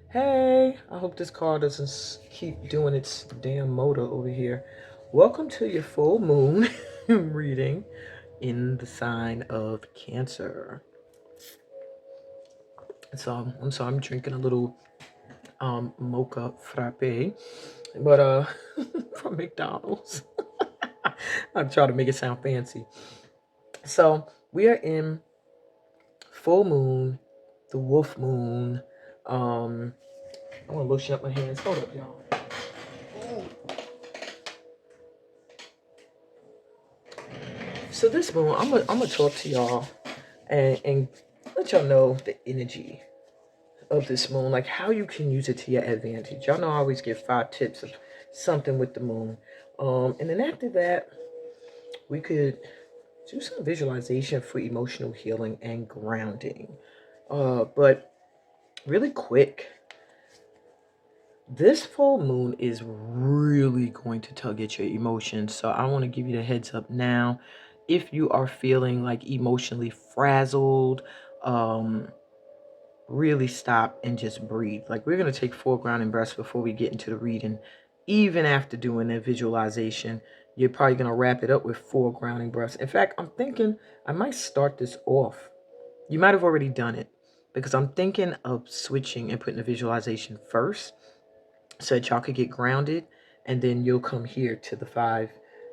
Hey, I hope this car doesn't keep doing its damn motor over here. Welcome to your full moon reading in the sign of Cancer. So I'm drinking a little mocha frappe, but from McDonald's. I'm trying to make it sound fancy. So we are in full moon, the wolf moon. I want to lotion up my hands. Hold up, y'all. So this moon, I'm gonna talk to y'all and let y'all know the energy of this moon, like how you can use it to your advantage. Y'all know I always give 5 tips of something with the moon. And then after that, we could do some visualization for emotional healing and grounding. But really quick, this full moon is really going to tug at your emotions. So I want to give you the heads up now. If you are feeling like emotionally frazzled, really stop and just breathe. Like, we're going to take 4 grounding breaths before we get into the reading. Even after doing the visualization, you're probably going to wrap it up with 4 grounding breaths. In fact, I'm thinking I might start this off. You might have already done it, because I'm thinking of switching and putting the visualization first so that y'all could get grounded, and then you'll come here to the 5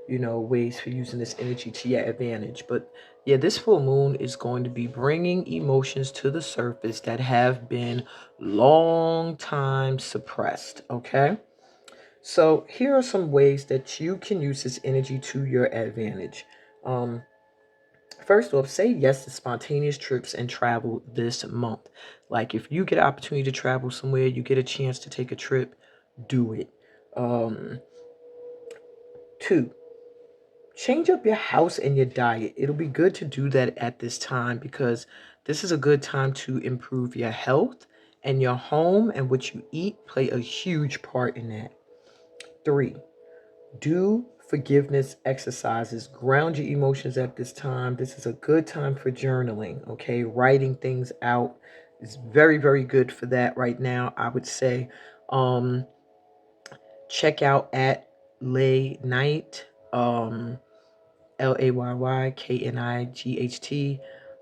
ways for using this energy to your advantage. But yeah, this full moon is going to be bringing emotions to the surface that have been long time suppressed. Okay, so here are some ways that you can use this energy to your advantage. First off, say yes to spontaneous trips and travel this month. Like, if you get an opportunity to travel somewhere, you get a chance to take a trip, do it. Um, 2, change up your house and your diet. It'll be good to do that at this time, because this is a good time to improve your health, and your home and what you eat play a huge part in that. 3, do forgiveness exercises. Ground your emotions at this time. This is a good time for journaling, okay? Writing things out is very, very good for that right now, I would say. Check out at Lay Night, LAYYKNIGHT.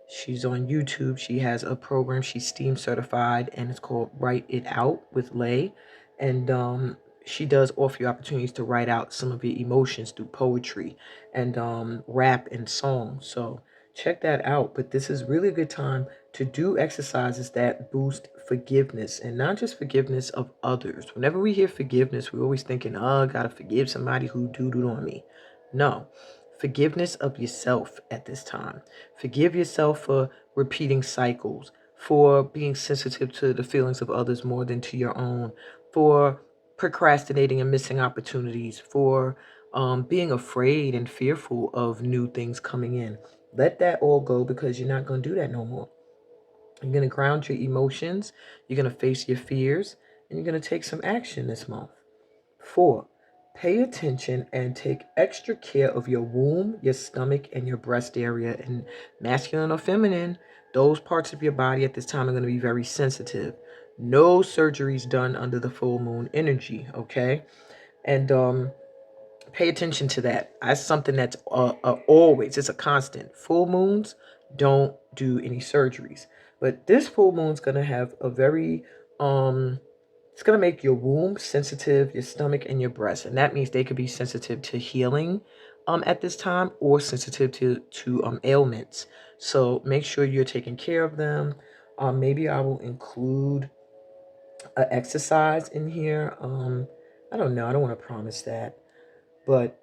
She's on YouTube. She has a program. She's STEAM certified, and it's called Write It Out with Lay. And she does offer you opportunities to write out some of your emotions through poetry and rap and song. So check that out. But this is really a good time to do exercises that boost forgiveness, and not just forgiveness of others. Whenever we hear forgiveness, we're always thinking, oh, I gotta forgive somebody who doo-dooed on me. No, forgiveness of yourself at this time. Forgive yourself for repeating cycles, for being sensitive to the feelings of others more than to your own, for procrastinating and missing opportunities, for being afraid and fearful of new things coming in. Let that all go, because you're not going to do that no more. You're going to ground your emotions, you're going to face your fears, and you're going to take some action this month. 4, pay attention and take extra care of your womb, your stomach, and your breast area. And masculine or feminine, those parts of your body at this time are going to be very sensitive. No surgeries done under the full moon energy, okay? And pay attention to that. That's something that's always, it's a constant. Full moons don't do any surgeries. But this full moon's going to have a very it's going to make your womb sensitive, your stomach, and your breast. And that means they could be sensitive to healing at this time, or sensitive to ailments. So make sure you're taking care of them. Maybe I will include an exercise in here. I don't know. I don't want to promise that. But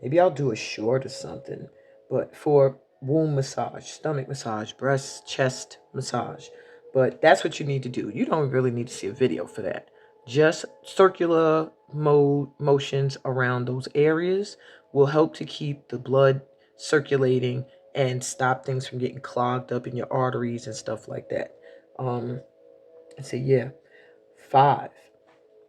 maybe I'll do a short or something. But for womb massage, stomach massage, breast, chest massage. But that's what you need to do. You don't really need to see a video for that. Just circular motions around those areas will help to keep the blood circulating and stop things from getting clogged up in your arteries and stuff like that. And so yeah. 5,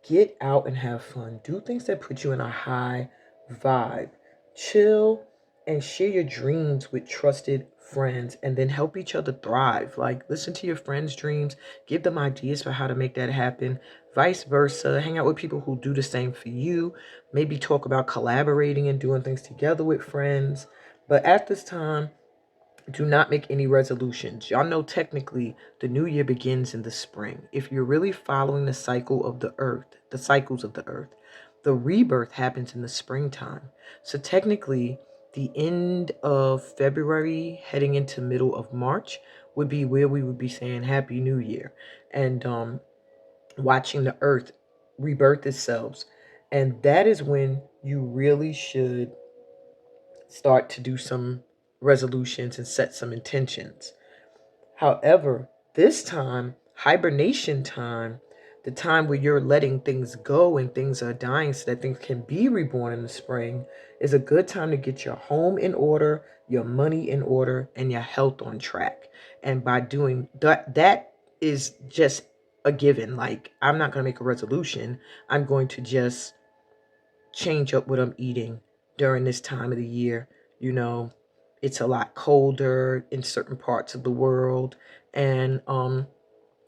get out and have fun. Do things that put you in a high vibe. Chill and share your dreams with trusted friends, and then help each other thrive. Like, listen to your friends' dreams, give them ideas for how to make that happen. Vice versa, hang out with people who do the same for you. Maybe talk about collaborating and doing things together with friends. But at this time, do not make any resolutions. Y'all know technically the new year begins in the spring. If you're really following the cycle of the earth, the cycles of the earth, the rebirth happens in the springtime. So technically, the end of February heading into middle of March would be where we would be saying Happy New Year, and watching the earth rebirth itself. And that is when you really should start to do some resolutions and set some intentions. However, this time, hibernation time, the time where you're letting things go and things are dying so that things can be reborn in the spring, is a good time to get your home in order, your money in order, and your health on track. And by doing that, that is just a given. Like, I'm not going to make a resolution. I'm going to just change up what I'm eating during this time of the year. You know, it's a lot colder in certain parts of the world, and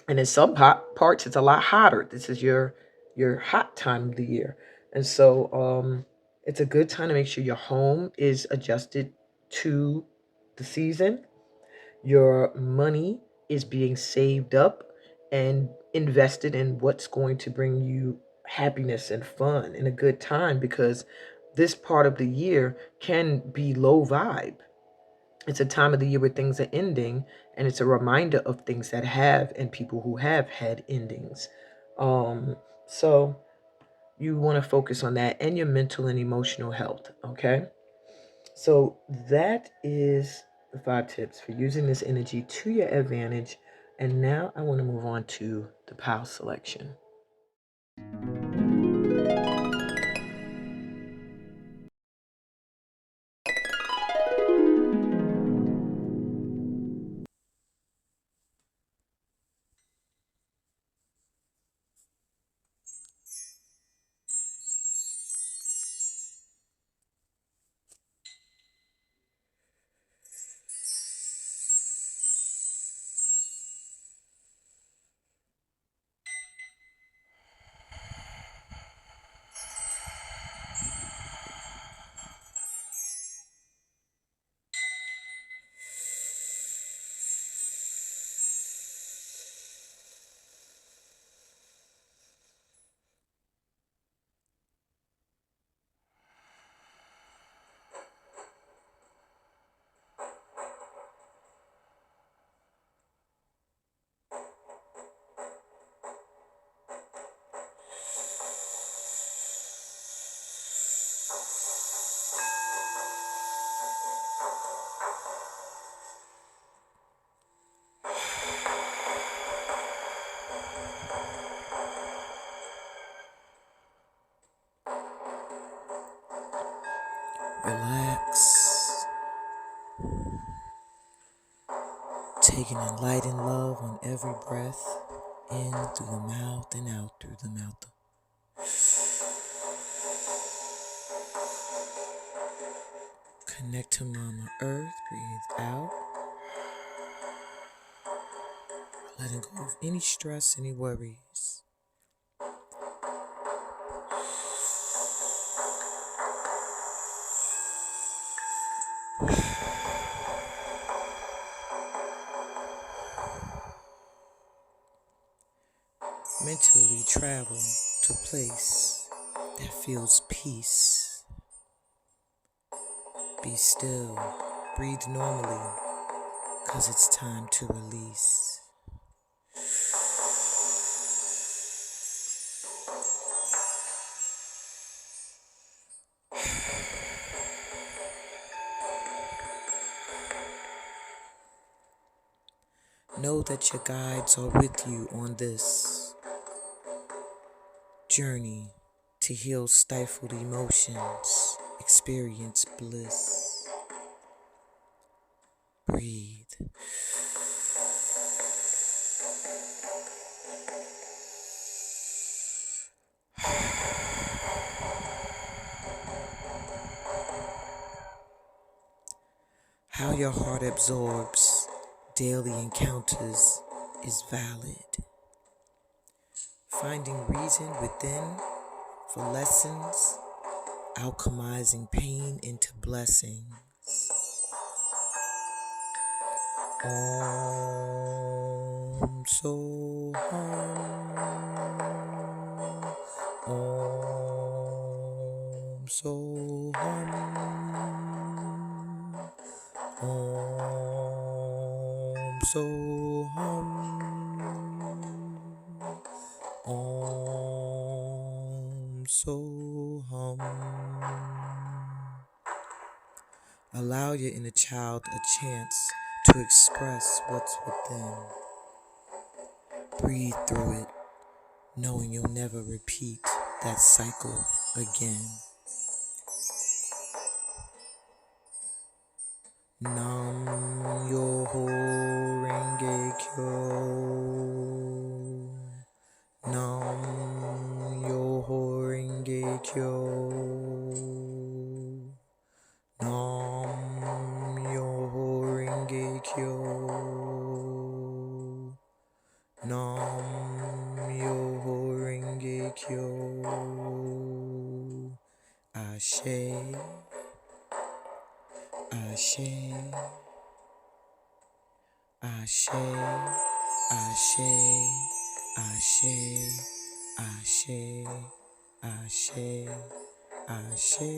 in some parts it's a lot hotter. This is your hot time of the year, and so it's a good time to make sure your home is adjusted to the season. Your money is being saved up and invested in what's going to bring you happiness and fun and a good time, because this part of the year can be low vibe. It's a time of the year where things are ending, and it's a reminder of things that have and people who have had endings. So you want to focus on that and your mental and emotional health, okay? So that is the 5 tips for using this energy to your advantage. And now I want to move on to the POW selection. Relax. Taking in light and love on every breath, in through the mouth and out through the mouth. Connect to Mama Earth. Breathe out. Letting go of any stress, any worries. Mentally travel to a place that feels peace. Be still. Breathe normally, because it's time to release. Know that your guides are with you on this journey to heal stifled emotions, experience bliss. Breathe. How your heart absorbs daily encounters is valid. Finding reason within for lessons, alchemizing pain into blessings. Om So Hum. Om So Hum. Om So Hum. Om So Hum. Allow your inner child a chance to express what's within. Breathe through it, knowing you'll never repeat that cycle again. Nam Yoho Renge Kyo. Nam Yoho Renge Kyo. Nam Yoho Renge Kyo. Nam Yoho Renge Kyo. Ashe, Ashe, Ashe, Ashe, Ashe, Ashe, Ashe, Ashe.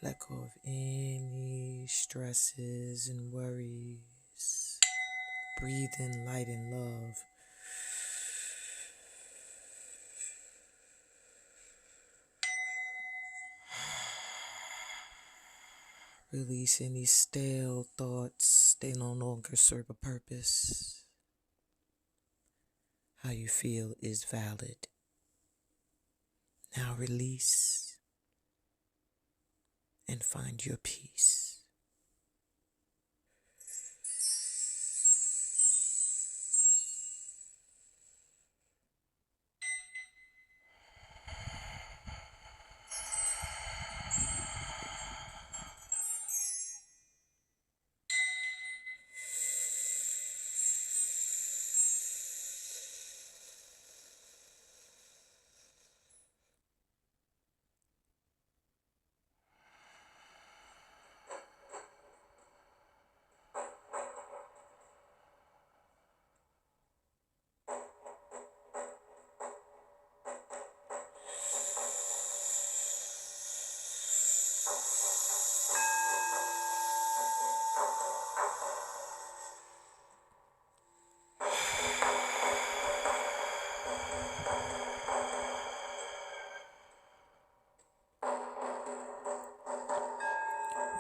Let go of any stresses and worries. Breathe in light and love. Release any stale thoughts. They no longer serve a purpose. How you feel is valid. Now release and find your peace.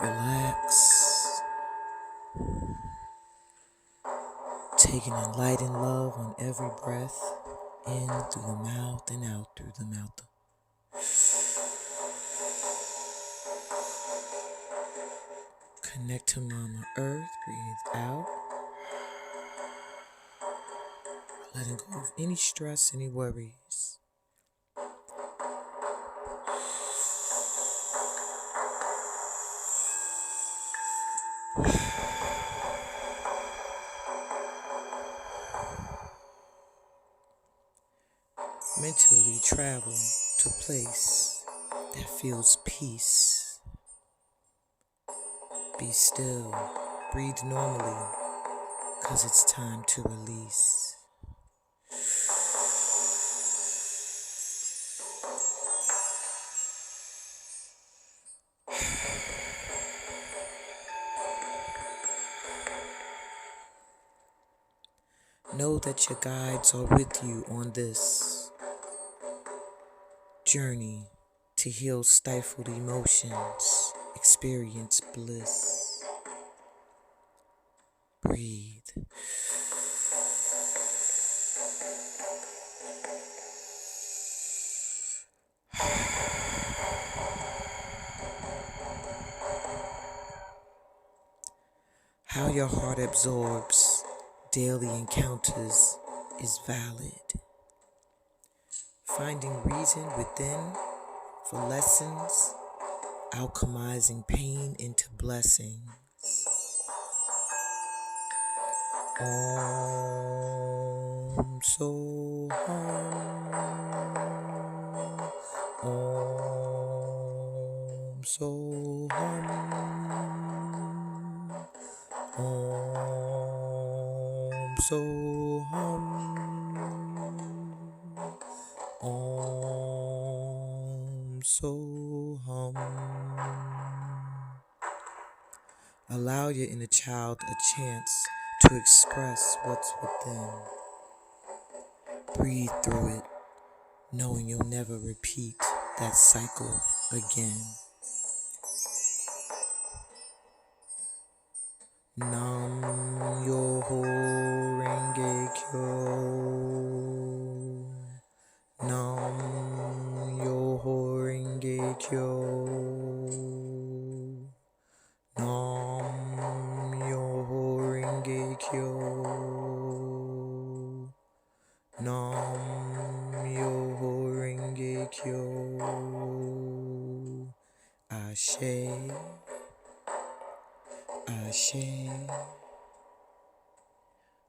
Relax. Taking in light and love on every breath. In through the mouth and out through the mouth. Connect to Mama Earth. Breathe out. Letting go of any stress, any worries. Mentally travel to a place that feels peace. Be still. Breathe normally, because it's time to release. Know that your guides are with you on this journey to heal stifled emotions, experience bliss. Breathe. How your heart absorbs daily encounters is valid. Finding reason within for lessons, alchemizing pain into blessings. Om So Hum. Om So Hum. Om So Hum. Om So Hum. Allow your inner child a chance to express what's within. Breathe through it, knowing you'll never repeat that cycle again. Nam Yoho Renge Kyo. Nam Yoho Renge Kyo. Nam Yoho Renge Kyo. Nam Yoho Renge Kyo. Ashe, Ashe,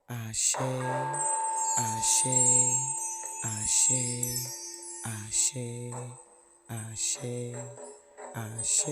Ashe, Ashe, Ashe, Ashe, Ashe, Ashe.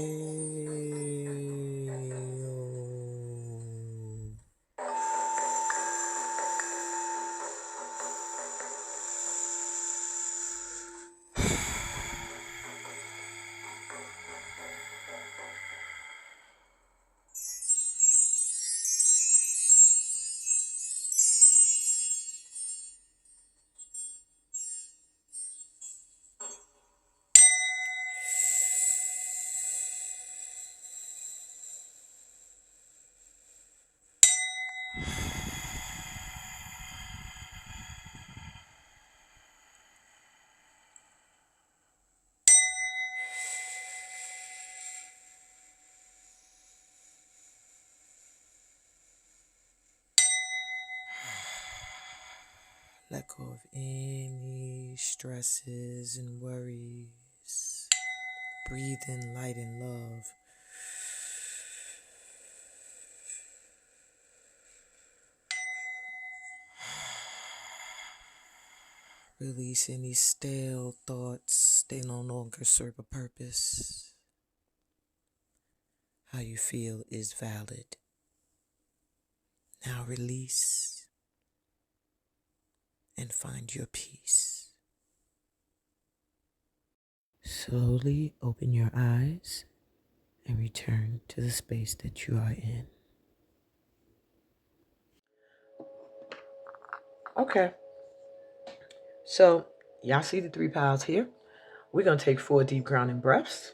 Let go of any stresses and worries. Breathe in light and love. Release any stale thoughts. They no longer serve a purpose. How you feel is valid. Now release and find your peace. Slowly open your eyes and return to the space that you are in. Okay, so y'all see the 3 piles here? We're going to take 4 deep grounding breaths.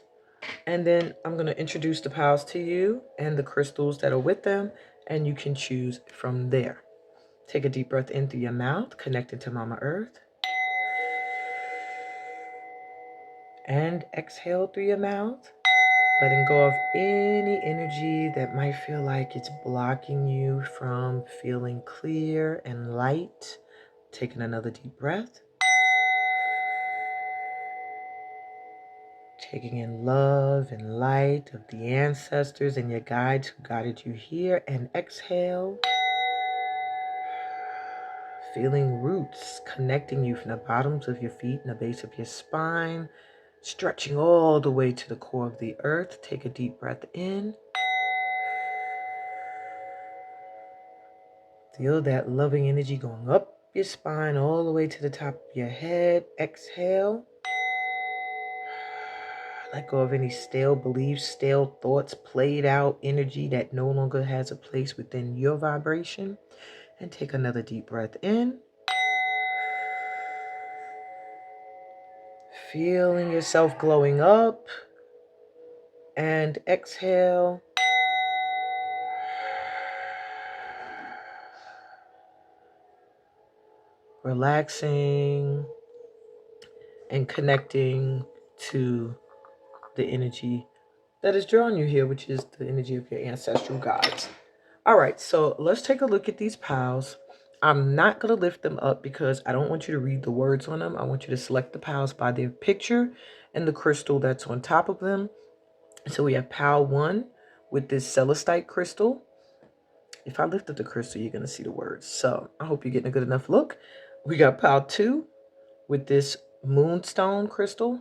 And then I'm going to introduce the piles to you and the crystals that are with them. And you can choose from there. Take a deep breath in through your mouth, connected to Mama Earth. And exhale through your mouth, letting go of any energy that might feel like it's blocking you from feeling clear and light. Taking another deep breath. Taking in love and light of the ancestors and your guides who guided you here. And exhale. Feeling roots connecting you from the bottoms of your feet and the base of your spine. Stretching all the way to the core of the earth. Take a deep breath in. Feel that loving energy going up your spine all the way to the top of your head. Exhale. Let go of any stale beliefs, stale thoughts, played out energy that no longer has a place within your vibration. And take another deep breath in. Feeling yourself glowing up. And exhale. Relaxing and connecting to the energy that is drawing you here, which is the energy of your ancestral guides. All right, so let's take a look at these piles. I'm not going to lift them up because I don't want you to read the words on them. I want you to select the piles by their picture and the crystal that's on top of them. So we have pile 1 with this celestite crystal. If I lift up the crystal, you're going to see the words. So I hope you're getting a good enough look. We got pile 2 with this moonstone crystal.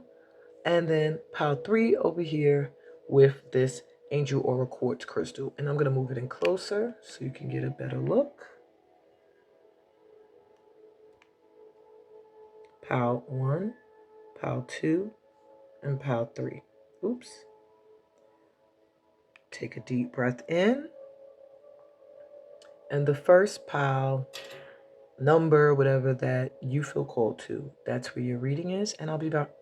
And then pile 3 over here with this angel aura quartz crystal. And I'm going to move it in closer so you can get a better look. Pile 1, pile 2, and pile 3. Oops. Take a deep breath in. And the first pile, number, whatever that you feel called to, that's where your reading is. And I'll be back.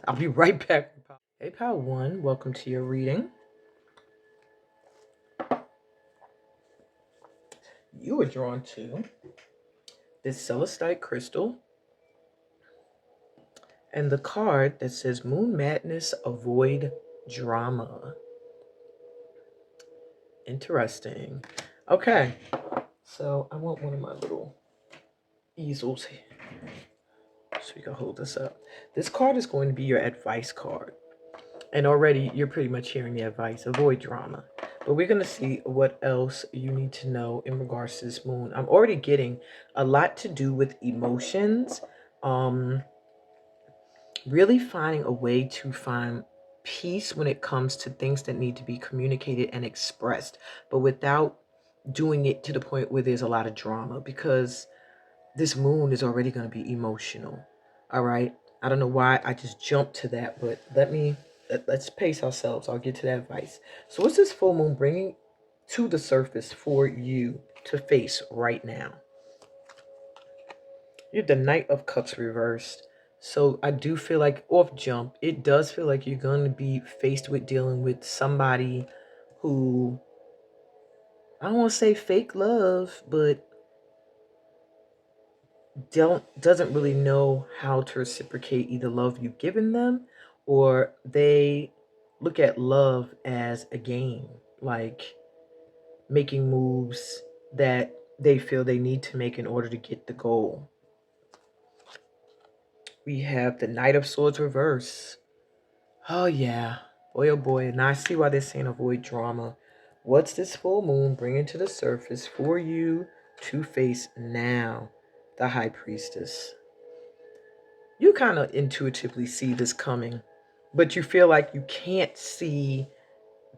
I'll be right back. Hey, pile 1, welcome to your reading. You were drawn to this celestite crystal and the card that says Moon Madness, Avoid Drama. Interesting. Okay, so I want one of my little easels here so we can hold this up. This card is going to be your advice card. And already you're pretty much hearing the advice, avoid drama. But we're going to see what else you need to know in regards to this moon. I'm already getting a lot to do with emotions. Really finding a way to find peace when it comes to things that need to be communicated and expressed, but without doing it to the point where there's a lot of drama, because this moon is already going to be emotional. All right. I don't know why I just jumped to that, but let's pace ourselves. I'll get to that advice. So what's this full moon bringing to the surface for you to face right now? You have the Knight of Cups reversed. So I do feel like off jump, it does feel like you're going to be faced with dealing with somebody who, I don't want to say fake love, but doesn't really know how to reciprocate either love you've given them, or they look at love as a game, like making moves that they feel they need to make in order to get the goal. We have the Knight of Swords reverse. Oh yeah, boy oh boy. Now I see why they're saying avoid drama. What's this full moon bringing to the surface for you to face now? The High Priestess. You kind of intuitively see this coming, but you feel like you can't see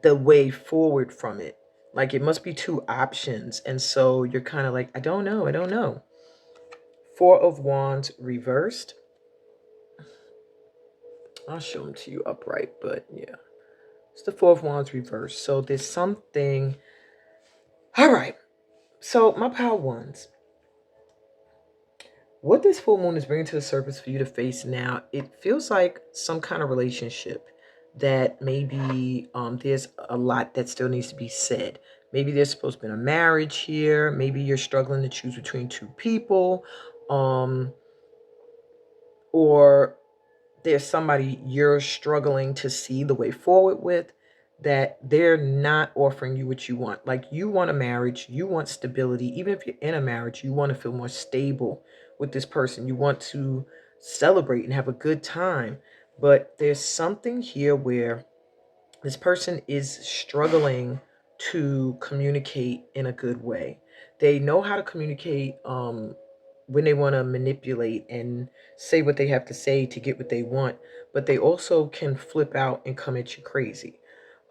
the way forward from it. Like it must be two options. And so you're kind of like, I don't know. Four of Wands reversed. I'll show them to you upright, but yeah. It's the Four of Wands reversed. So there's something. All right. So my pile ones. What this full moon is bringing to the surface for you to face now, it feels like some kind of relationship that maybe there's a lot that still needs to be said. Maybe there's supposed to be a marriage here. Maybe you're struggling to choose between two people, or there's somebody you're struggling to see the way forward with, that they're not offering you what you want. Like you want a marriage, you want stability. Even if you're in a marriage, you want to feel more stable with this person. You want to celebrate and have a good time. But there's something here where this person is struggling to communicate in a good way. They know how to communicate when they want to manipulate and say what they have to say to get what they want, but they also can flip out and come at you crazy.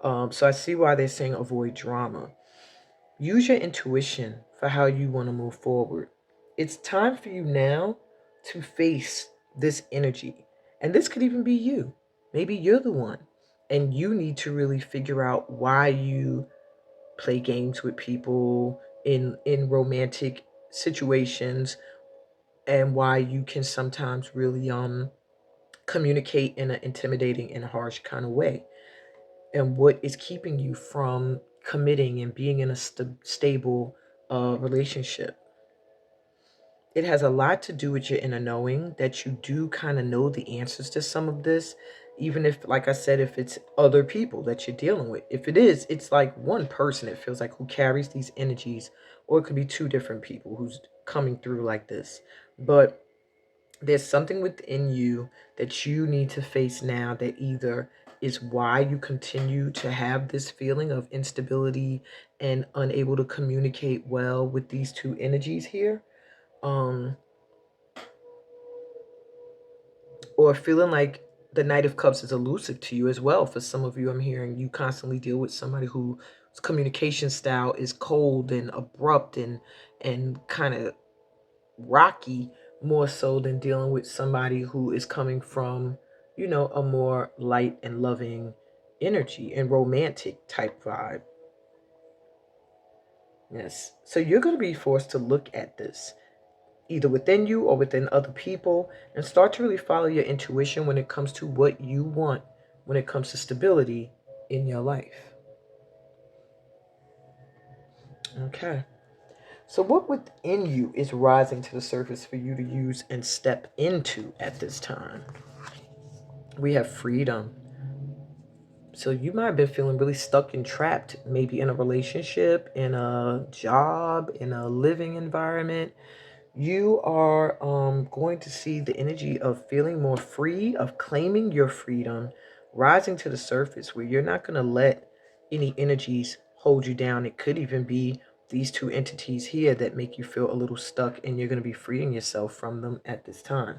So I see why they're saying avoid drama. Use your intuition for how you want to move forward. It's time for you now to face this energy. And this could even be you. Maybe you're the one. And you need to really figure out why you play games with people, in romantic situations, and why you can sometimes really communicate in an intimidating and harsh kind of way, and what is keeping you from committing and being in a stable relationship. It has a lot to do with your inner knowing, that you do kind of know the answers to some of this, even if, like I said, if it's other people that you're dealing with. If it is, it's like one person, it feels like, who carries these energies, or it could be two different people who's coming through like this. But there's something within you that you need to face now, that either is why you continue to have this feeling of instability and unable to communicate well with these two energies here. Um, or feeling like the Knight of Cups is elusive to you as well. For some of you, I'm hearing you constantly deal with somebody whose communication style is cold and abrupt and kind of rocky, more so than dealing with somebody who is coming from, a more light and loving energy and romantic type vibe. Yes. So you're going to be forced to look at this, either within you or within other people, and start to really follow your intuition when it comes to what you want, when it comes to stability in your life. Okay. So, what within you is rising to the surface for you to use and step into at this time? We have freedom. So, you might have been feeling really stuck and trapped, maybe in a relationship, in a job, in a living environment. You are going to see the energy of feeling more free, of claiming your freedom, rising to the surface, where you're not going to let any energies hold you down. It could even be these two entities here that make you feel a little stuck, and you're going to be freeing yourself from them at this time,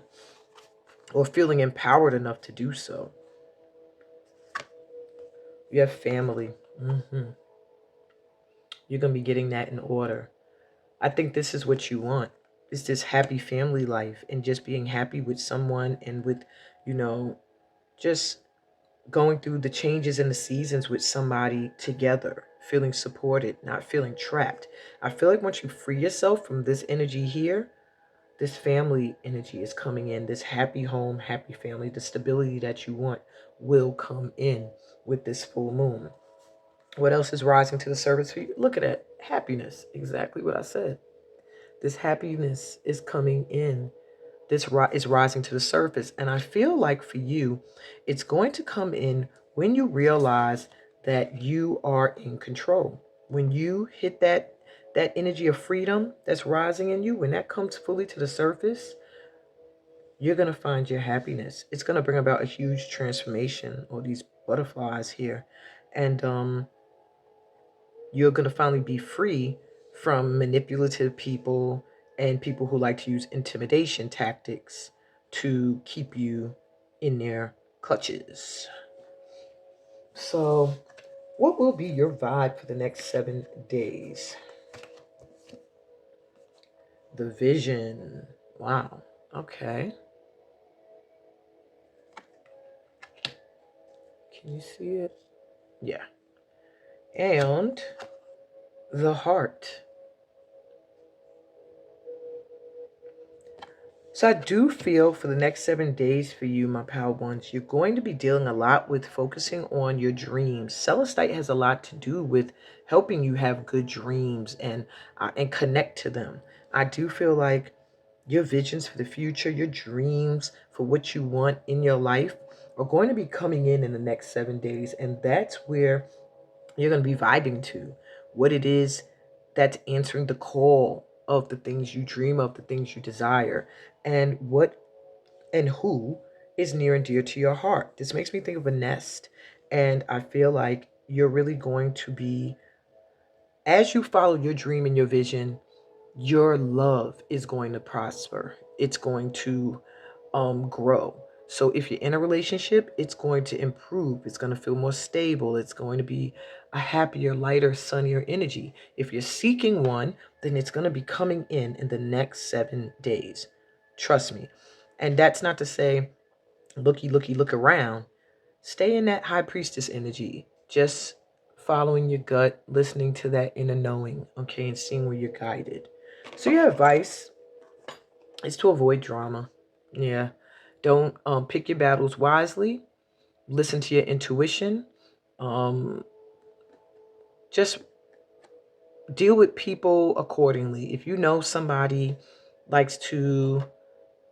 or feeling empowered enough to do so. You have family. You're going to be getting that in order. I think this is what you want. It's this happy family life, and just being happy with someone, and with, you know, just going through the changes in the seasons with somebody together, feeling supported, not feeling trapped. I feel like once you free yourself from this energy here, this family energy is coming in, this happy home, happy family, the stability that you want will come in with this full moon. What else is rising to the surface for you? Look at that. Happiness. Exactly what I said. This happiness is coming in. This is rising to the surface. And I feel like for you, it's going to come in when you realize that you are in control. When you hit that energy of freedom that's rising in you, when that comes fully to the surface, you're going to find your happiness. It's going to bring about a huge transformation, or these butterflies here. And you're going to finally be free from manipulative people and people who like to use intimidation tactics to keep you in their clutches. So, what will be your vibe for the next 7 days? The vision. Wow. Okay. Can you see it? Yeah. And the heart. So I do feel for the next 7 days for you, my power ones, you're going to be dealing a lot with focusing on your dreams. Celestite has a lot to do with helping you have good dreams and connect to them. I do feel like your visions for the future, your dreams for what you want in your life, are going to be coming in the next 7 days, and that's where you're going to be vibing to what it is that's answering the call of the things you dream of, the things you desire, and what and who is near and dear to your heart. This makes me think of a nest. And I feel like you're really going to be, as you follow your dream and your vision, your love is going to prosper. It's going to grow. So if you're in a relationship, it's going to improve. It's going to feel more stable. It's going to be a happier, lighter, sunnier energy. If you're seeking one, then it's going to be coming in the next 7 days. Trust me. And that's not to say, look around. Stay in that high priestess energy. Just following your gut, listening to that inner knowing, okay, and seeing where you're guided. So your advice is to avoid drama. Yeah. Don't pick your battles wisely. Listen to your intuition. Um, just deal with people accordingly. If you know somebody likes to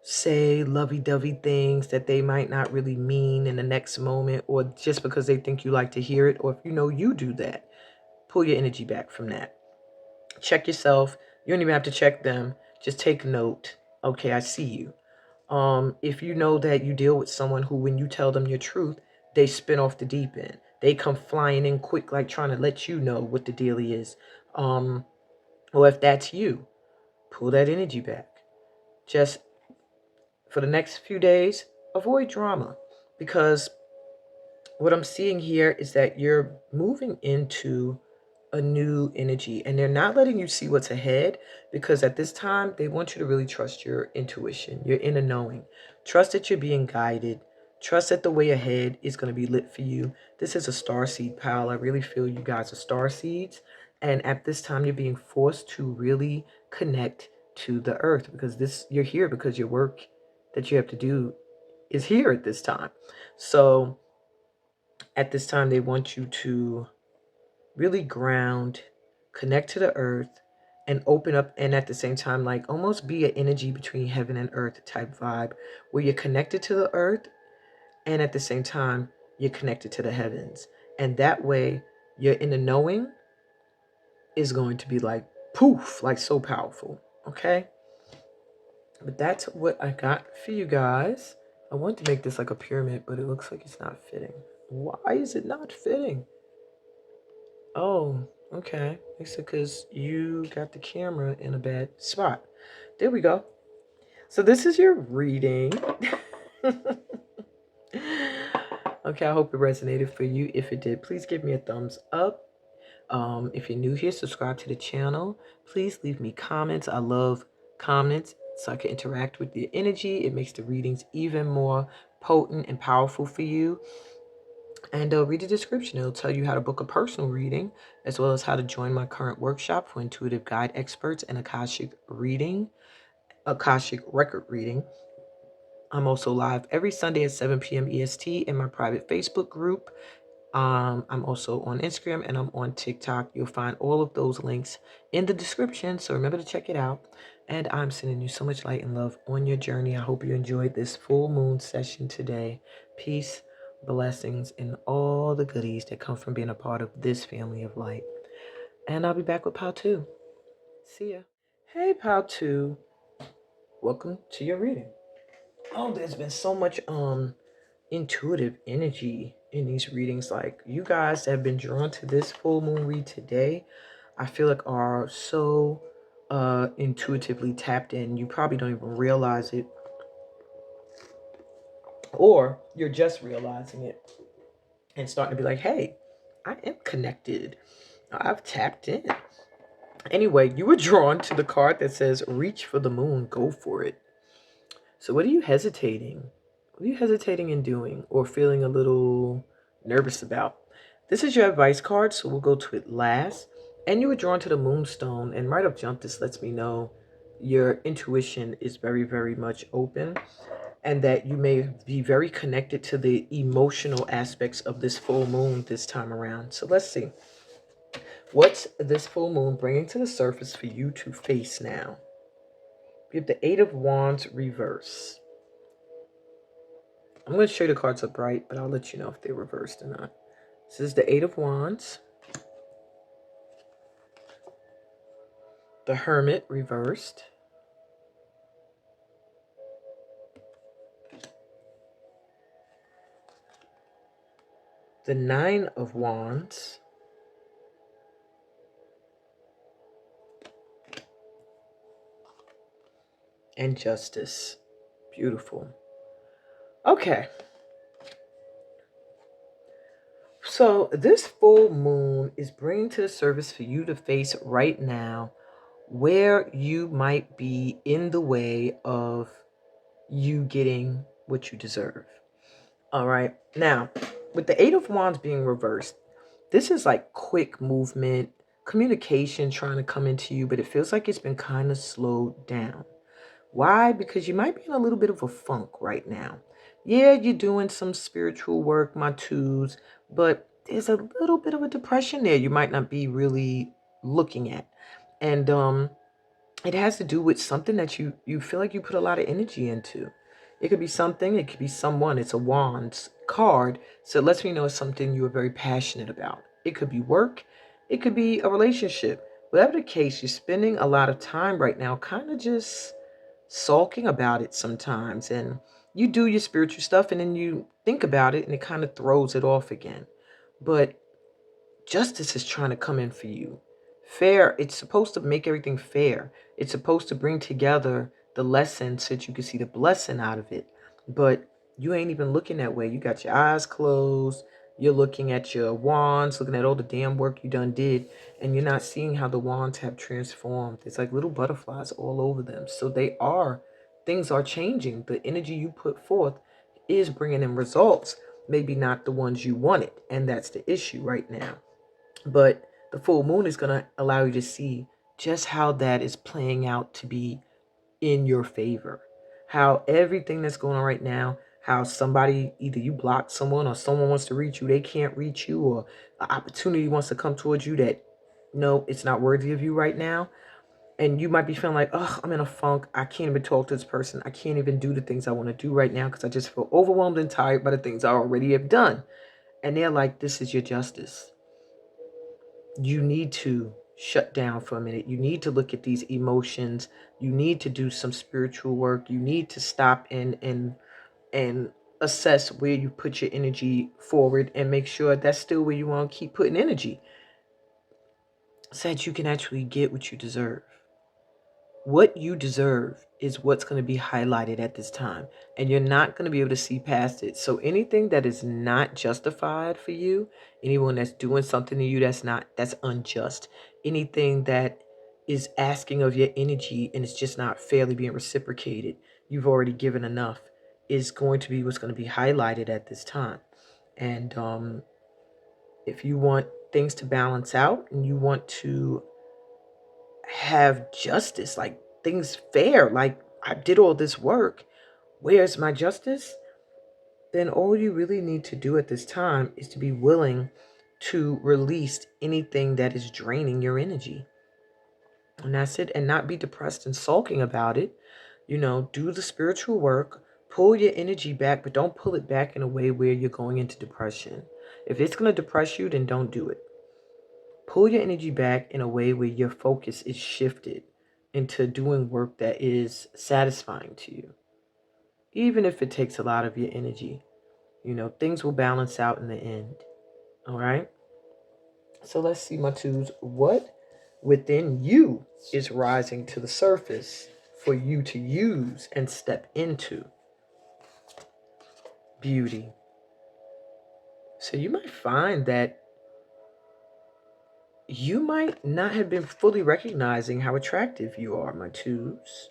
say lovey-dovey things that they might not really mean in the next moment, or just because they think you like to hear it, or if you know you do that, pull your energy back from that. Check yourself. You don't even have to check them. Just take note. Okay, I see you. If you know that you deal with someone who, when you tell them your truth, they spin off the deep end. They come flying in quick, like trying to let you know what the deal is. Or if that's you, pull that energy back. Just for the next few days, avoid drama, because what I'm seeing here is that you're moving into a new energy, and they're not letting you see what's ahead, because at this time they want you to really trust your intuition, your inner knowing. Trust that you're being guided. Trust that the way ahead is going to be lit for you. This is a star seed pile. I really feel you guys are star seeds, and at this time you're being forced to really connect to the earth, because this, you're here because your work that you have to do is here at this time. So at this time they want you to really ground, connect to the earth, and open up, and at the same time, like almost be an energy between heaven and earth type vibe, where you're connected to the earth, and at the same time, you're connected to the heavens. And that way, your inner knowing is going to be like poof, like so powerful. Okay? But that's what I got for you guys. I want to make this like a pyramid, but it looks like it's not fitting. Why is it not fitting? Oh, okay. It's because you got the camera in a bad spot. There we go. So this is your reading. Okay, I hope it resonated for you. If it did, please give me a thumbs up. If you're new here, subscribe to the channel. Please leave me comments. I love comments so I can interact with the energy. It makes the readings even more potent and powerful for you. And read the description. It'll tell you how to book a personal reading, as well as how to join my current workshop for intuitive guide experts and Akashic record reading. I'm also live every Sunday at 7 p.m. EST in my private Facebook group. I'm also on Instagram and I'm on TikTok. You'll find all of those links in the description, so remember to check it out. And I'm sending you so much light and love on your journey. I hope you enjoyed this full moon session today. Peace, blessings, and all the goodies that come from being a part of this family of light. And I'll be back with Pal 2. See ya. Hey, Pal 2. Welcome to your reading. Oh, there's been so much intuitive energy in these readings. Like, you guys that have been drawn to this full moon read today, I feel like are so intuitively tapped in. You probably don't even realize it, or you're just realizing it and starting to be like, hey, I am connected, I've tapped in. Anyway, you were drawn to the card that says reach for the moon, go for it. So what are you hesitating? What are you hesitating in doing, or feeling a little nervous about? This is your advice card, so we'll go to it last. And you were drawn to the moonstone, and right up jump, this lets me know your intuition is very, very much open, and that you may be very connected to the emotional aspects of this full moon this time around. So let's see. What's this full moon bringing to the surface for you to face now? We have the Eight of Wands reverse. I'm going to show you the cards upright, but I'll let you know if they're reversed or not. This is the Eight of Wands. The Hermit reversed. The Nine of Wands. And Justice. Beautiful. Okay. So this full moon is bringing to the surface for you to face right now where you might be in the way of you getting what you deserve. All right. Now, with the Eight of Wands being reversed, This is like quick movement, communication trying to come into you, but it feels like it's been kind of slowed down. Why? Because you might be in a little bit of a funk right now. Yeah, you're doing some spiritual work, my twos, but there's a little bit of a depression there you might not be really looking at. And it has to do with something that you feel like you put a lot of energy into. It could be something, it could be someone. It's a wands card, so it lets me know it's something you are very passionate about. It could be work, it could be a relationship. Whatever the case, you're spending a lot of time right now kind of just sulking about it sometimes, and you do your spiritual stuff and then you think about it and it kind of throws it off again. But justice is trying to come in for you. Fair, it's supposed to make everything fair. It's supposed to bring together the lesson so that you can see the blessing out of it. But you ain't even looking that way. You got your eyes closed. You're looking at your wands, looking at all the damn work you done did, and you're not seeing how the wands have transformed. It's like little butterflies all over them. So things are changing. The energy you put forth is bringing in results, maybe not the ones you wanted. And that's the issue right now. But the full moon is going to allow you to see just how that is playing out to be in your favor. How everything that's going on right now, how somebody, either you block someone or someone wants to reach you, they can't reach you, or an opportunity wants to come towards you that, no, it's not worthy of you right now. And you might be feeling like, oh, I'm in a funk. I can't even talk to this person. I can't even do the things I want to do right now because I just feel overwhelmed and tired by the things I already have done. And they're like, this is your justice. You need to shut down for a minute. You need to look at these emotions. You need to do some spiritual work. You need to stop and assess where you put your energy forward and make sure that's still where you want to keep putting energy so that you can actually get what you deserve. What you deserve is what's going to be highlighted at this time, and you're not going to be able to see past it. So anything that is not justified for you, anyone that's doing something to you that's unjust, anything that is asking of your energy and it's just not fairly being reciprocated, you've already given enough, is going to be what's going to be highlighted at this time. And if you want things to balance out and you want to have justice, like things fair, like I did all this work, where's my justice? Then all you really need to do at this time is to be willing to release anything that is draining your energy. And that's it. And not be depressed and sulking about it. Do the spiritual work, pull your energy back, but don't pull it back in a way where you're going into depression. If it's going to depress you, then don't do it. Pull your energy back in a way where your focus is shifted into doing work that is satisfying to you. Even if it takes a lot of your energy, things will balance out in the end. All right. So let's see, my twos. What within you is rising to the surface for you to use and step into? Beauty. So you might find that you might not have been fully recognizing how attractive you are, my twos.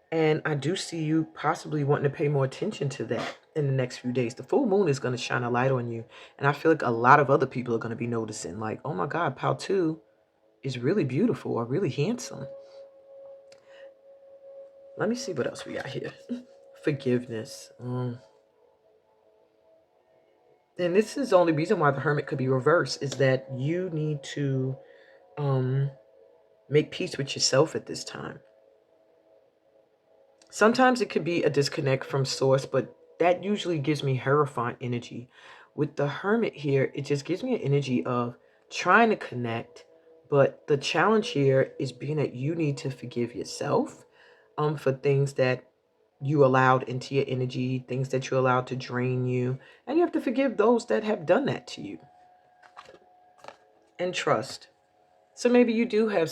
And I do see you possibly wanting to pay more attention to that in the next few days. The full moon is going to shine a light on you. And I feel like a lot of other people are going to be noticing, like, oh my God, Pal 2 is really beautiful or really handsome. Let me see what else we got here. Forgiveness. And this is the only reason why the Hermit could be reversed, is that you need to make peace with yourself at this time. Sometimes it could be a disconnect from source, but that usually gives me Hierophant energy. With the Hermit here, it just gives me an energy of trying to connect, but the challenge here is being that you need to forgive yourself for things that you allowed into your energy, things that you allowed to drain you, and you have to forgive those that have done that to you. And trust. So maybe you do have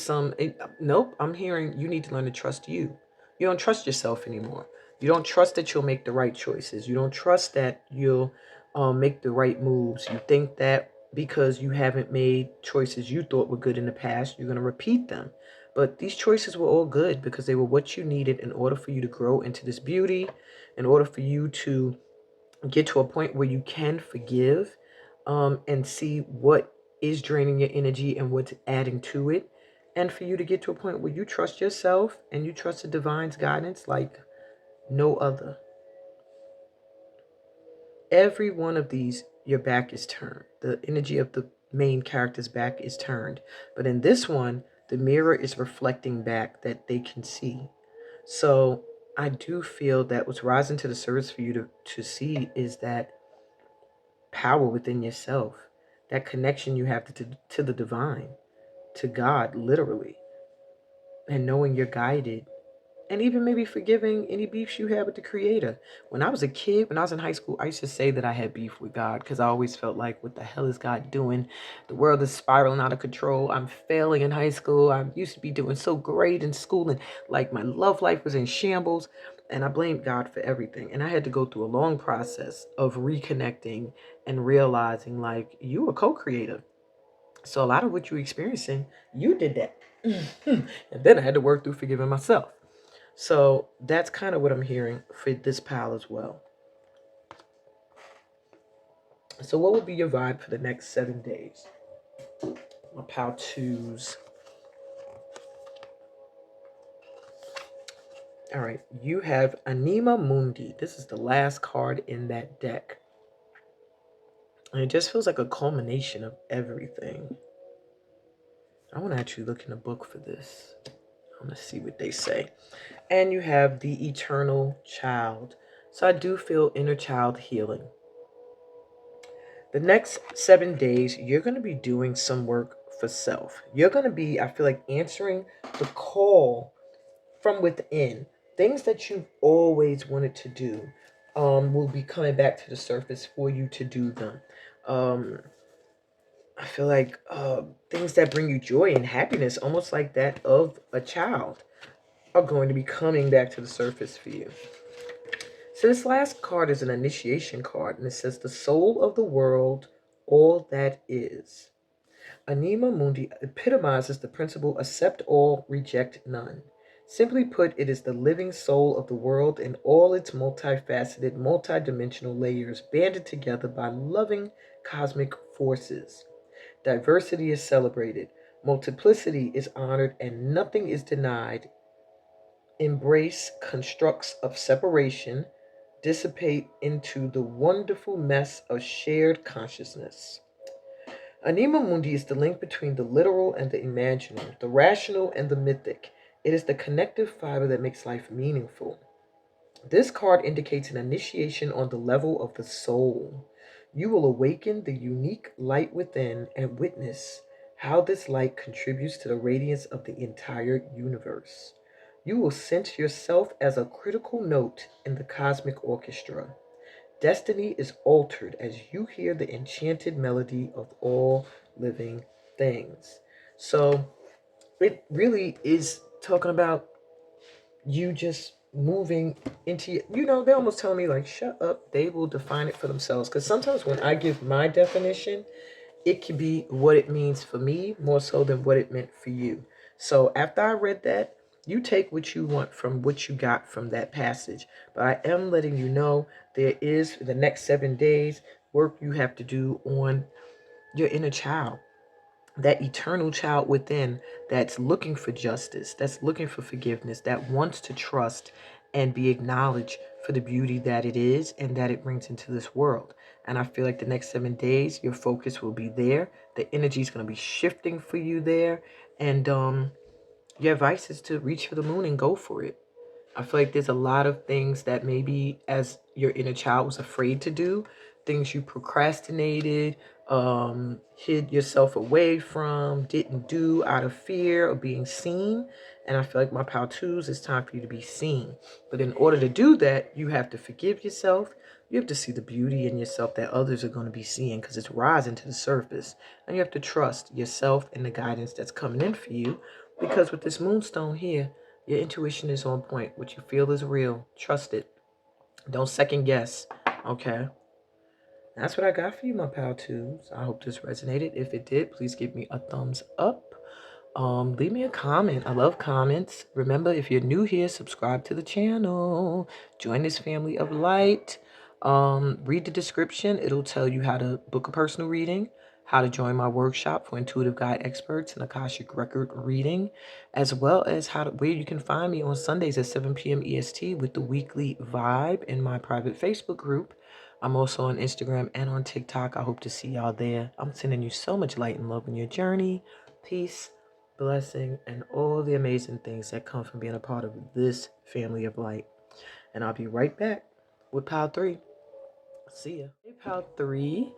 nope, I'm hearing you need to learn to trust you. You don't trust yourself anymore. You don't trust that you'll make the right choices. You don't trust that you'll make the right moves. You think that because you haven't made choices you thought were good in the past, you're going to repeat them. But these choices were all good because they were what you needed in order for you to grow into this beauty, in order for you to get to a point where you can forgive. and see what is draining your energy and what's adding to it. And for you to get to a point where you trust yourself and you trust the divine's guidance like no other. Every one of these, your back is turned. The energy of the main character's back is turned. But in this one, the mirror is reflecting back that they can see. So I do feel that what's rising to the surface for you to see is that power within yourself, that connection you have to the divine, to God, literally, and knowing you're guided, and even maybe forgiving any beefs you had with the creator. When I was a kid, when I was in high school, I used to say that I had beef with God because I always felt like, what the hell is God doing? The world is spiraling out of control. I'm failing in high school. I used to be doing so great in school, and like my love life was in shambles, and I blamed God for everything. And I had to go through a long process of reconnecting and realizing, like, you a co-creator. So a lot of what you're experiencing, you did that. And then I had to work through forgiving myself. So that's kind of what I'm hearing for this pal as well. So what would be your vibe for the next 7 days? My pal twos. All right, you have Anima Mundi. This is the last card in that deck. And it just feels like a culmination of everything. I want to actually look in the book for this. I'm going to see what they say. And you have the Eternal Child. So I do feel inner child healing. The next 7 days, you're going to be doing some work for self. You're going to be, I feel like, answering the call from within. Things that you've always wanted to do will be coming back to the surface for you to do them. I feel like things that bring you joy and happiness, almost like that of a child, are going to be coming back to the surface for you. So this last card is an initiation card, and it says, the soul of the world, all that is. Anima Mundi epitomizes the principle, accept all, reject none. Simply put, it is the living soul of the world in all its multifaceted, multidimensional layers banded together by loving cosmic forces. Diversity is celebrated, multiplicity is honored, and nothing is denied. Embrace constructs of separation dissipate into the wonderful mess of shared consciousness. Anima Mundi is the link between the literal and the imaginal, the rational and the mythic. It is the connective fiber that makes life meaningful. This card indicates an initiation on the level of the soul. You will awaken the unique light within and witness how this light contributes to the radiance of the entire universe. You will sense yourself as a critical note in the cosmic orchestra. Destiny is altered as you hear the enchanted melody of all living things. So it really is talking about you just moving into, they're almost telling me like, shut up, they will define it for themselves. Because sometimes when I give my definition, it can be what it means for me more so than what it meant for you. So after I read that, you take what you want from what you got from that passage. But I am letting you know there is, for the next 7 days, work you have to do on your inner child, that eternal child within that's looking for justice, that's looking for forgiveness, that wants to trust and be acknowledged for the beauty that it is and that it brings into this world. And I feel like the next 7 days, your focus will be there. The energy is going to be shifting for you there. And your advice is to reach for the moon and go for it. I feel like there's a lot of things that maybe as your inner child was afraid to do, things you procrastinated, hid yourself away from, didn't do out of fear of being seen. And I feel like my pal twos, it's time for you to be seen. But in order to do that, you have to forgive yourself. You have to see the beauty in yourself that others are going to be seeing because it's rising to the surface. And you have to trust yourself and the guidance that's coming in for you. Because with this moonstone here, your intuition is on point. What you feel is real. Trust it. Don't second guess. Okay? That's what I got for you, my pal twos. I hope this resonated. If it did, please give me a thumbs up. Leave me a comment. I love comments. Remember, if you're new here, subscribe to the channel. Join this family of light. Read the description. It'll tell you how to book a personal reading, how to join my workshop for intuitive guide experts and Akashic record reading, as well as where you can find me on Sundays at 7 p.m. EST with the weekly vibe in my private Facebook group. I'm also on Instagram and on TikTok. I hope to see y'all there. I'm sending you so much light and love in your journey. Peace, blessing, and all the amazing things that come from being a part of this family of light. And I'll be right back with Pile 3. See ya. Hey, Pile 3.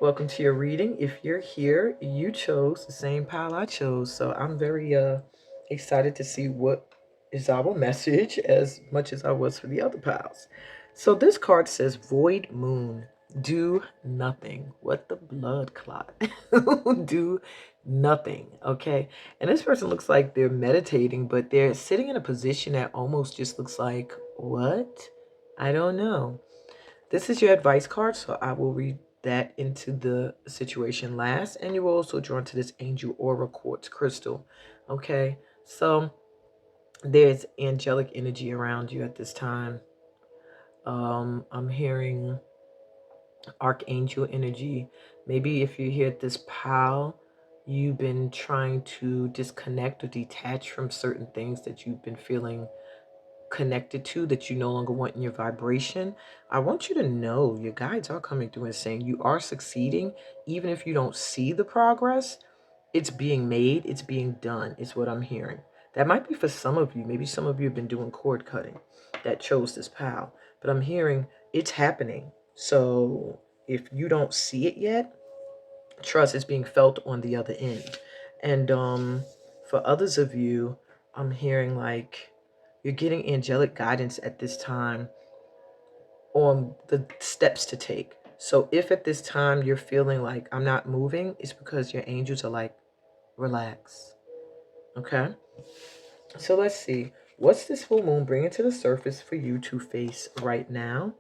Welcome to your reading. If you're here, you chose the same pile I chose. So I'm very excited to see what is our message as much as I was for the other piles. So this card says Void Moon. Do nothing. What the blood clot? Do nothing. Okay. And this person looks like they're meditating, but they're sitting in a position that almost just looks like, what? I don't know. This is your advice card, so I will read that into the situation last. And you were also drawn to this angel aura quartz crystal. Okay, so there's angelic energy around you at this time. I'm hearing archangel energy. Maybe if you hear this pile, you've been trying to disconnect or detach from certain things that you've been feeling connected to, that you no longer want in your vibration. I want you to know your guides are coming through and saying you are succeeding. Even if you don't see the progress, it's being made, it's being done, is what I'm hearing. That might be for some of you. Maybe some of you have been doing cord cutting that chose this pal, but I'm hearing it's happening. So if you don't see it yet, trust is being felt on the other end. And for others of you, I'm hearing like you're getting angelic guidance at this time on the steps to take. So if at this time you're feeling like I'm not moving, it's because your angels are like, relax. Okay? So let's see. What's this full moon bringing to the surface for you to face right now?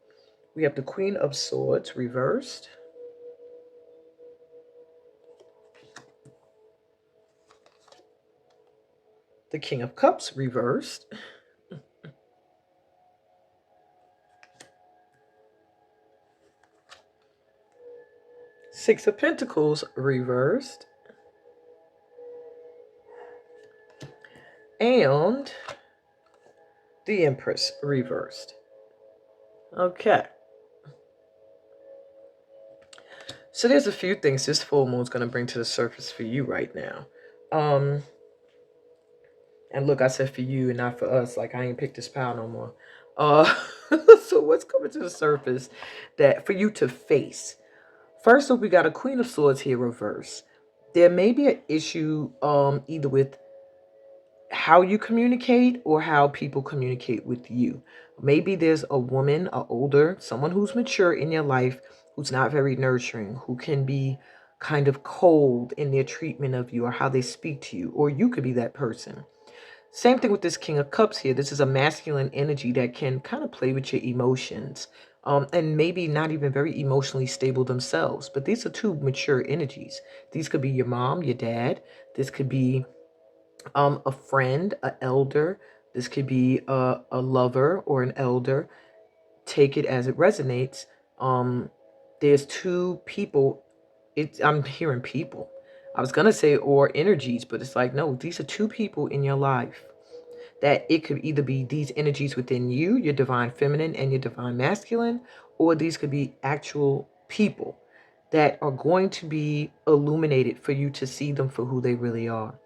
We have the Queen of Swords reversed. The King of Cups reversed. Six of Pentacles reversed. And the Empress reversed. Okay. So there's a few things this full moon's going to bring to the surface for you right now. And look, I said for you and not for us. Like, I ain't picked this pile no more. So what's coming to the surface that for you to face? First off, we got a Queen of Swords here reverse. There may be an issue either with how you communicate or how people communicate with you. Maybe there's a woman, someone who's mature in your life, who's not very nurturing, who can be kind of cold in their treatment of you or how they speak to you, or you could be that person. Same thing with this King of Cups here. This is a masculine energy that can kind of play with your emotions, and maybe not even very emotionally stable themselves. But these are two mature energies. These could be your mom, your dad. This could be a friend, an elder. This could be a lover or an elder. Take it as it resonates. There's two people. I'm hearing people. I was gonna say or energies, but it's like, no, these are two people in your life. That it could either be these energies within you, your divine feminine and your divine masculine, or these could be actual people that are going to be illuminated for you to see them for who they really are.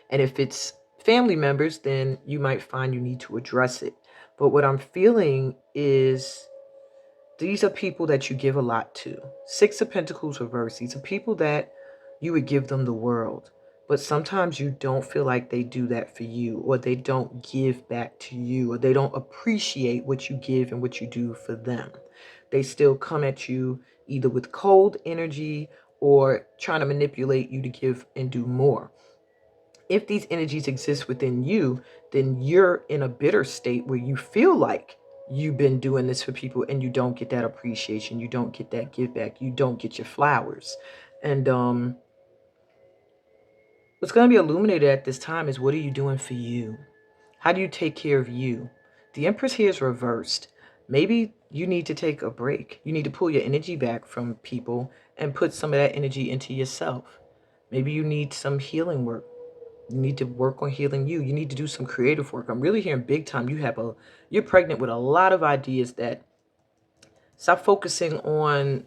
And if it's family members, then you might find you need to address it. But what I'm feeling is these are people that you give a lot to. Six of Pentacles reversed. These are people that you would give them the world. But sometimes you don't feel like they do that for you, or they don't give back to you, or they don't appreciate what you give and what you do for them. They still come at you either with cold energy or trying to manipulate you to give and do more. If these energies exist within you, then you're in a bitter state where you feel like you've been doing this for people and you don't get that appreciation, you don't get that give back, you don't get your flowers. And what's going to be illuminated at this time is, what are you doing for you? How do you take care of you? The Empress here is reversed. Maybe you need to take a break. You need to pull your energy back from people and put some of that energy into yourself. Maybe you need some healing work. You need to work on healing you. You need to do some creative work. I'm really hearing big time. You're pregnant with a lot of ideas that stop focusing on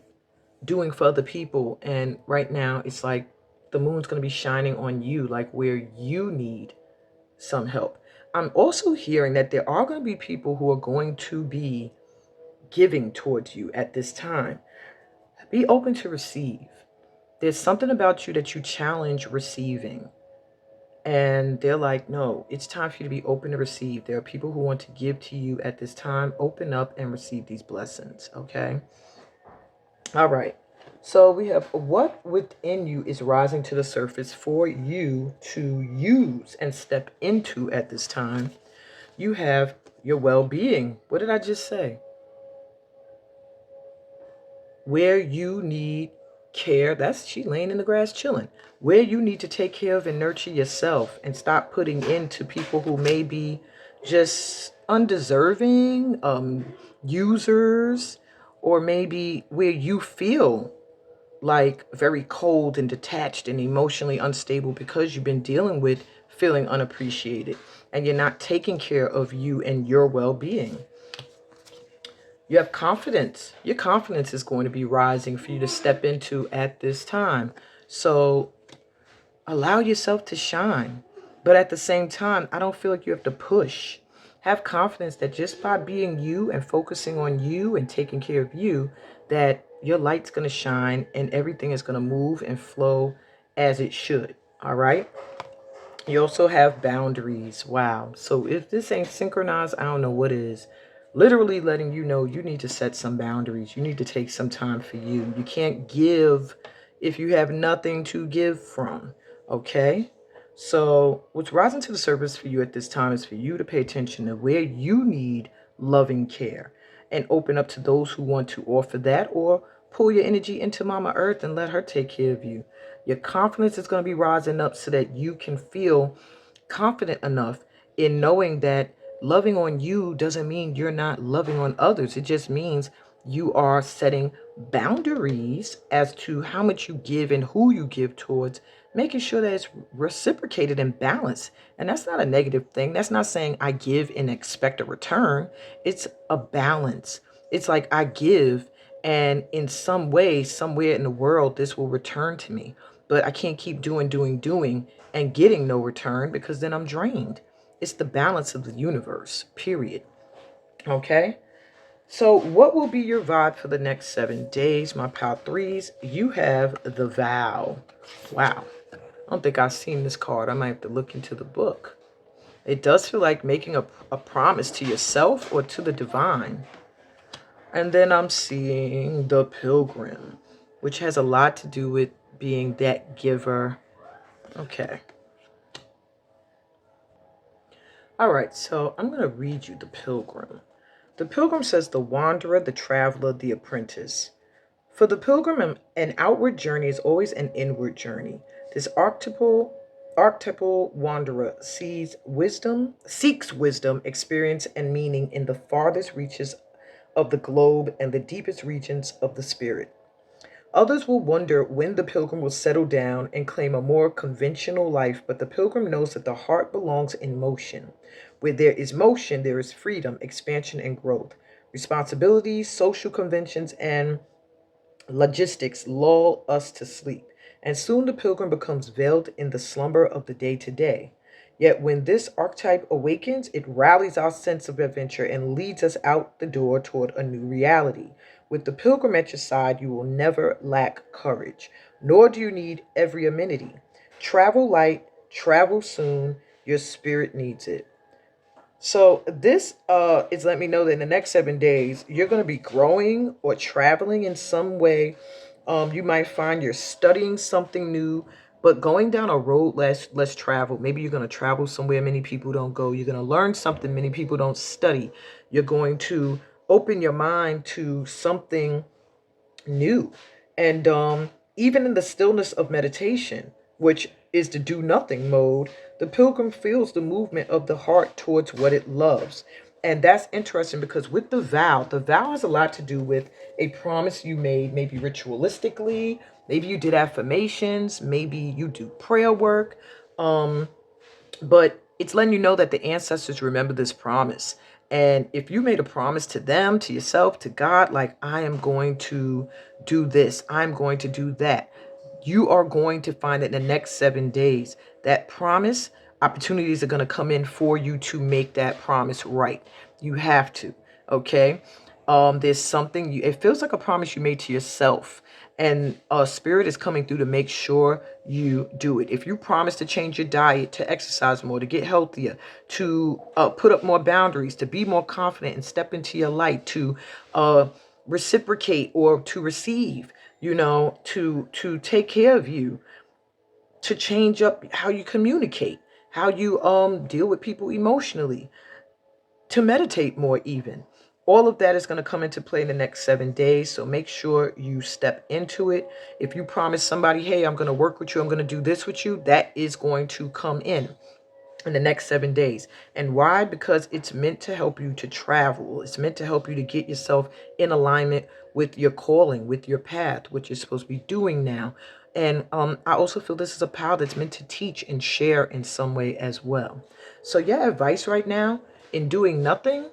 doing for other people. And right now it's like the moon's going to be shining on you, like where you need some help. I'm also hearing that there are going to be people who are going to be giving towards you at this time. Be open to receive. There's something about you that you challenge receiving. And they're like, no, it's time for you to be open to receive. There are people who want to give to you at this time. Open up and receive these blessings, okay? All right. So we have what within you is rising to the surface for you to use and step into at this time. You have your well-being. What did I just say? Where you need care, that's she laying in the grass chilling. Where you need to take care of and nurture yourself and stop putting into people who may be just undeserving, users, or maybe where you feel like very cold and detached and emotionally unstable because you've been dealing with feeling unappreciated and you're not taking care of you and your well-being. You have confidence. Your confidence is going to be rising for you to step into at this time. So allow yourself to shine. But at the same time, I don't feel like you have to push. Have confidence that just by being you and focusing on you and taking care of you, that your light's going to shine and everything is going to move and flow as it should. All right? You also have boundaries. Wow. So if this ain't synchronized, I don't know what is. Literally letting you know you need to set some boundaries. You need to take some time for you. You can't give if you have nothing to give from. Okay? So what's rising to the surface for you at this time is for you to pay attention to where you need loving care and open up to those who want to offer that, or pull your energy into Mama Earth and let her take care of you. Your confidence is going to be rising up so that you can feel confident enough in knowing that loving on you doesn't mean you're not loving on others. It just means you are setting boundaries as to how much you give and who you give towards, making sure that it's reciprocated and balanced. And that's not a negative thing. That's not saying I give and expect a return. It's a balance. It's like I give, and in some way, somewhere in the world, this will return to me. But I can't keep doing, and getting no return, because then I'm drained. It's the balance of the universe, period. Okay? So what will be your vibe for the next 7 days, my pal threes? You have the vow. Wow. I don't think I've seen this card. I might have to look into the book. It does feel like making a promise to yourself or to the divine. And then I'm seeing the Pilgrim, which has a lot to do with being that giver. Okay. All right, so I'm going to read you the Pilgrim. The Pilgrim says, the wanderer, the traveler, the apprentice. For the pilgrim, an outward journey is always an inward journey. This archetypal wanderer seeks wisdom, experience, and meaning in the farthest reaches of the globe and the deepest regions of the spirit. Others will wonder when the pilgrim will settle down and claim a more conventional life, but the pilgrim knows that the heart belongs in motion. Where there is motion, there is freedom, expansion, and growth. Responsibilities, social conventions, and logistics lull us to sleep, and soon the pilgrim becomes veiled in the slumber of the day-to-day. Yet when this archetype awakens, it rallies our sense of adventure and leads us out the door toward a new reality. With the pilgrim at your side, you will never lack courage, nor do you need every amenity. Travel light, travel soon, your spirit needs it. So this is letting me know that in the next 7 days, you're going to be growing or traveling in some way. You might find you're studying something new, but going down a road less traveled. Maybe you're going to travel somewhere many people don't go. You're going to learn something many people don't study. You're going to open your mind to something new. And even in the stillness of meditation, which is the do nothing mode, the pilgrim feels the movement of the heart towards what it loves. And that's interesting because with the vow has a lot to do with a promise you made, maybe ritualistically, maybe you did affirmations, maybe you do prayer work. Um, but it's letting you know that the ancestors remember this promise. And if you made a promise to them, to yourself, to God, like, I am going to do this, I'm going to do that, you are going to find that in the next 7 days, that promise, opportunities are going to come in for you to make that promise right. You have to. Okay. There's something it feels like a promise you made to yourself, and spirit is coming through to make sure you do it. If you promise to change your diet, to exercise more, to get healthier, to put up more boundaries, to be more confident and step into your light, to reciprocate or to receive, to take care of you, to change up how you communicate, how you deal with people emotionally, to meditate more even. All of that is going to come into play in the next 7 days. So make sure you step into it. If you promise somebody, hey, I'm going to work with you, I'm going to do this with you, that is going to come in the next 7 days. And why? Because it's meant to help you to travel. It's meant to help you to get yourself in alignment with your calling, with your path, what you're supposed to be doing now. And I also feel this is a power that's meant to teach and share in some way as well. So your advice right now in doing nothing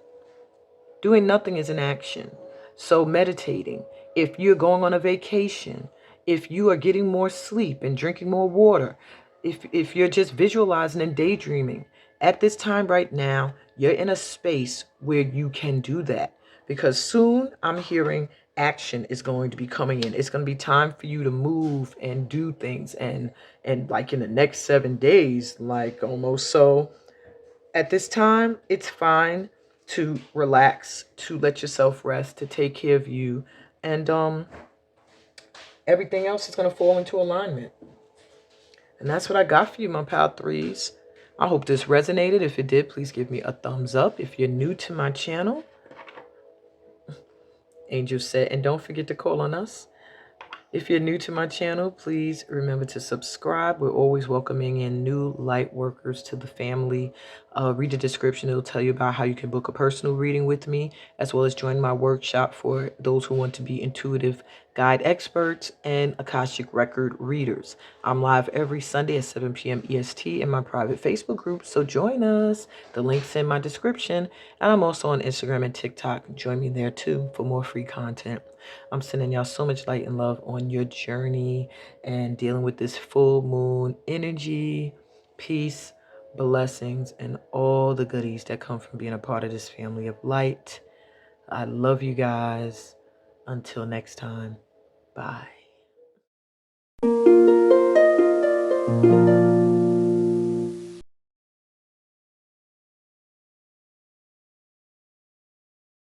is an action. So meditating, if you're going on a vacation, if you are getting more sleep and drinking more water, if you're just visualizing and daydreaming, at this time right now, you're in a space where you can do that. Because soon I'm hearing action is going to be coming in. It's going to be time for you to move and do things, and like in the next 7 days, like almost. So at this time, it's fine to relax, to let yourself rest, to take care of you, and everything else is going to fall into alignment. And that's what I got for you, my pal threes. I hope this resonated. If it did, please give me a thumbs up. If you're new to my channel, Angel said, and don't forget to call on us. If you're new to my channel, please remember to subscribe. We're always welcoming in new light workers to the family. Read the description. It'll tell you about how you can book a personal reading with me, as well as join my workshop for those who want to be intuitive guide experts and Akashic record readers. I'm live every Sunday at 7 p.m. EST in my private Facebook group, so join us. The link's in my description. And I'm also on Instagram and TikTok. Join me there too for more free content. I'm sending y'all so much light and love on your journey and dealing with this full moon energy, peace, blessings, and all the goodies that come from being a part of this family of light. I love you guys. Until next time, bye.